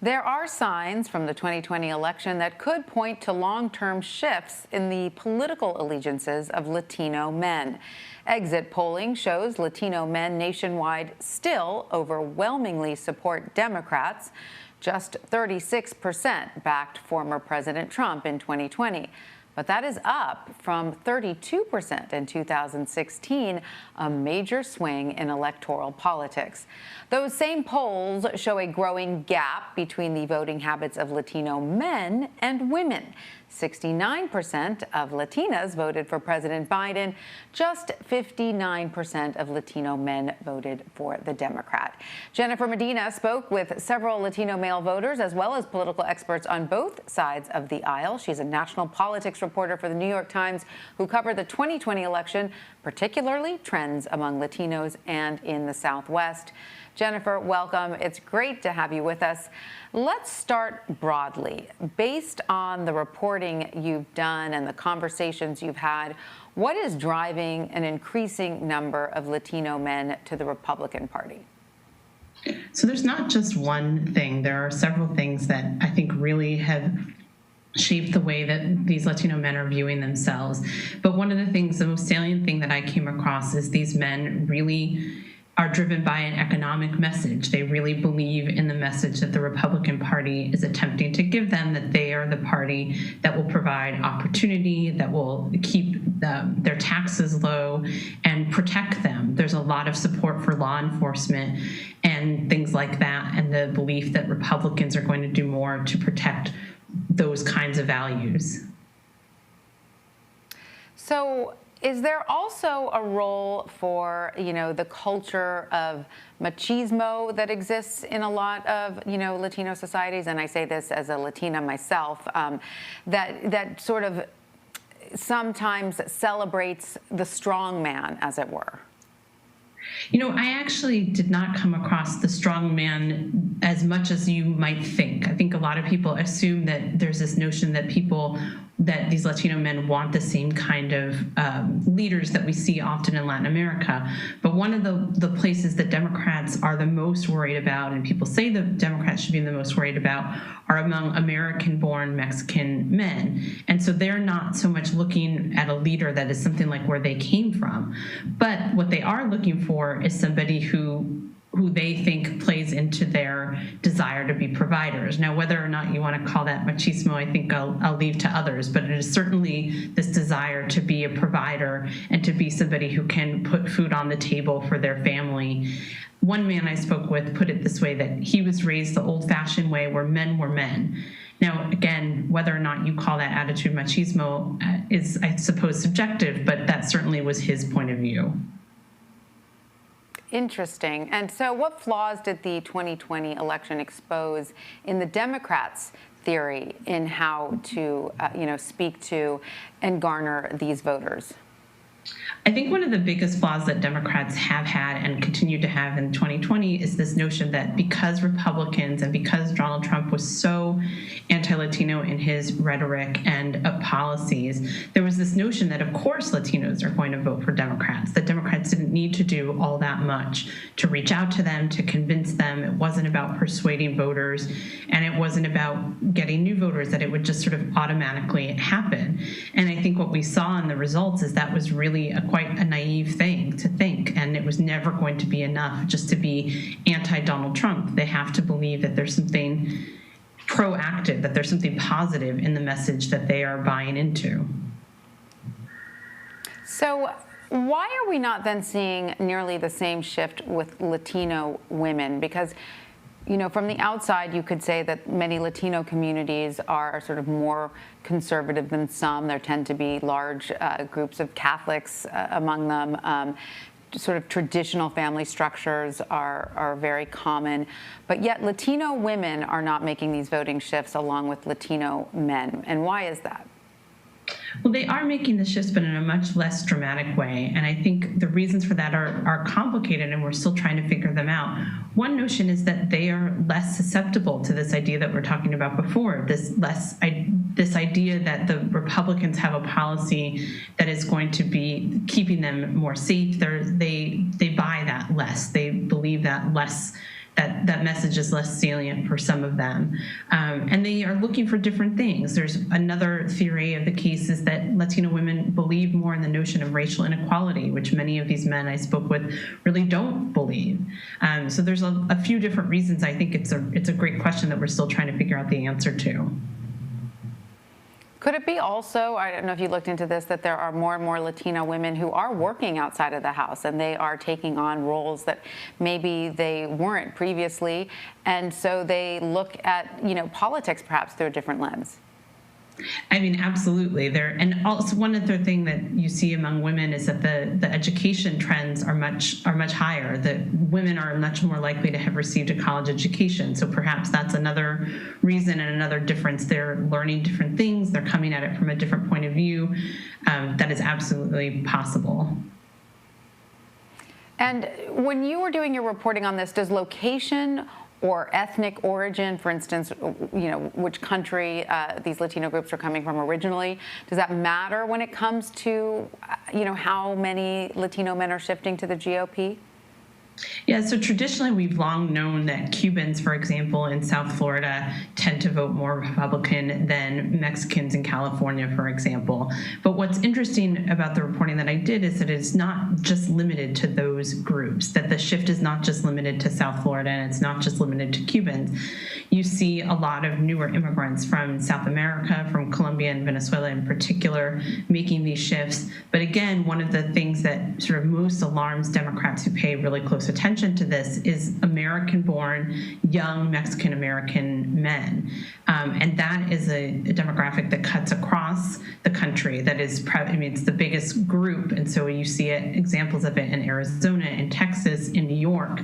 There are signs from the 2020 election that could point to long-term shifts in the political allegiances of Latino men. Exit polling shows Latino men nationwide still overwhelmingly support Democrats. Just 36% backed former President Trump in 2020. But that is up from 32% in 2016, a major swing in electoral politics. Those same polls show a growing gap between the voting habits of Latino men and women. 69% of Latinas voted for President Biden. Just 59% of Latino men voted for the Democrat. Jennifer Medina spoke with several Latino male voters as well as political experts on both sides of the aisle. She's a national politics reporter for the New York Times who covered the 2020 election, particularly trends among Latinos and in the Southwest. Jennifer, welcome. It's great to have you with us. Let's start broadly. Based on the reporting you've done and the conversations you've had, what is driving an increasing number of Latino men to the Republican Party? So there's not just one thing. There are several things that I think really have shaped the way that these Latino men are viewing themselves. But one of the things, the most salient thing that I came across is these men really are driven by an economic message. They really believe in the message that the Republican Party is attempting to give them, that they are the party that will provide opportunity, that will keep their taxes low and protect them. There's a lot of support for law enforcement and things like that, and the belief that Republicans are going to do more to protect those kinds of values. So, is there also a role for, the culture of machismo that exists in a lot of, Latino societies? And I say this as a Latina myself, that sort of sometimes celebrates the strong man, as it were. I actually did not come across the strong man as much as you might think. I think a lot of people assume that there's this notion that these Latino men want the same kind of leaders that we see often in Latin America. But one of the places that Democrats are the most worried about, and people say the Democrats should be the most worried about, are among American-born Mexican men. And so they're not so much looking at a leader that is something like where they came from. But what they are looking for is somebody who they think plays into their desire to be providers. Now, whether or not you want to call that machismo, I think I'll leave to others, but it is certainly this desire to be a provider and to be somebody who can put food on the table for their family. One man I spoke with put it this way, that he was raised the old-fashioned way where men were men. Now, again, whether or not you call that attitude machismo is, I suppose, subjective, but that certainly was his point of view. Interesting. And so what flaws did the 2020 election expose in the Democrats' theory in how to, speak to and garner these voters? I think one of the biggest flaws that Democrats have had and continue to have in 2020 is this notion that because Republicans and because Donald Trump was so anti-Latino in his rhetoric and policies, there was this notion that, of course, Latinos are going to vote for Democrats, that Democrats didn't need to do all that much to reach out to them, to convince them. It wasn't about persuading voters, and it wasn't about getting new voters, that it would just sort of automatically happen. And I think what we saw in the results is that was really quite a naive thing to think, and it was never going to be enough just to be anti-Donald Trump. They have to believe that there's something proactive, that there's something positive in the message that they are buying into. So why are we not then seeing nearly the same shift with Latino women? Because from the outside, you could say that many Latino communities are sort of more conservative than some. There tend to be large groups of Catholics among them. Sort of traditional family structures are very common. But yet Latino women are not making these voting shifts along with Latino men. And why is that? Well, they are making the shifts, but in a much less dramatic way. And I think the reasons for that are complicated, and we're still trying to figure them out. One notion is that they are less susceptible to this idea that we're talking about before, this idea that the Republicans have a policy that is going to be keeping them more safe. They buy that less. They believe that less that message is less salient for some of them. And they are looking for different things. There's another theory of the case is that Latino women believe more in the notion of racial inequality, which many of these men I spoke with really don't believe. So there's a few different reasons. I think it's a great question that we're still trying to figure out the answer to. Could it be also, I don't know if you looked into this, that there are more and more Latino women who are working outside of the house and they are taking on roles that maybe they weren't previously, and so they look at, politics perhaps through a different lens? I mean, absolutely. And also one other thing that you see among women is that the education trends are much higher. That women are much more likely to have received a college education. So perhaps that's another reason and another difference. They're learning different things. They're coming at it from a different point of view. That is absolutely possible. And when you were doing your reporting on this, does location or ethnic origin, for instance, which country these Latino groups are coming from originally, does that matter when it comes to, how many Latino men are shifting to the GOP? Yeah, so traditionally we've long known that Cubans, for example, in South Florida tend to vote more Republican than Mexicans in California, for example. But what's interesting about the reporting that I did is that it's not just limited to those groups, that the shift is not just limited to South Florida and it's not just limited to Cubans. You see a lot of newer immigrants from South America, from Colombia and Venezuela in particular, making these shifts. But again, one of the things that sort of most alarms Democrats who pay really close attention to this is American-born, young Mexican-American men. And that is a demographic that cuts across the country. That is, it's the biggest group. And so you see examples of it in Arizona, in Texas, in New York,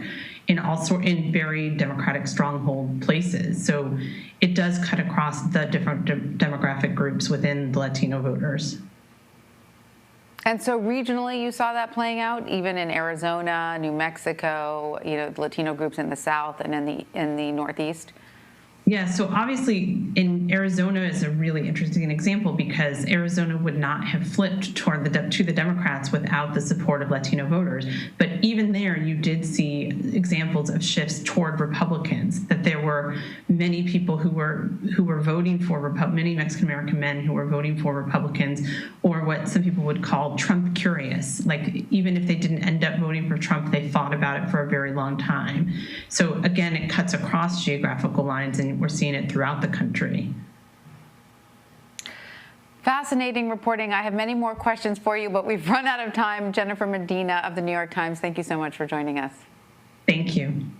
in very Democratic stronghold places. So it does cut across the different demographic groups within the Latino voters. And so regionally, you saw that playing out, even in Arizona, New Mexico, Latino groups in the South and in the Northeast? Yeah, so obviously in Arizona is a really interesting example because Arizona would not have flipped to the Democrats without the support of Latino voters. But even there, you did see examples of shifts toward Republicans, that there were many people who were voting for many Mexican American men who were voting for Republicans, or what some people would call Trump curious. Like, even if they didn't end up voting for Trump, they thought about it for a very long time. So again, it cuts across geographical lines, and we're seeing it throughout the country. Fascinating reporting. I have many more questions for you, but we've run out of time. Jennifer Medina of the New York Times, thank you so much for joining us. Thank you.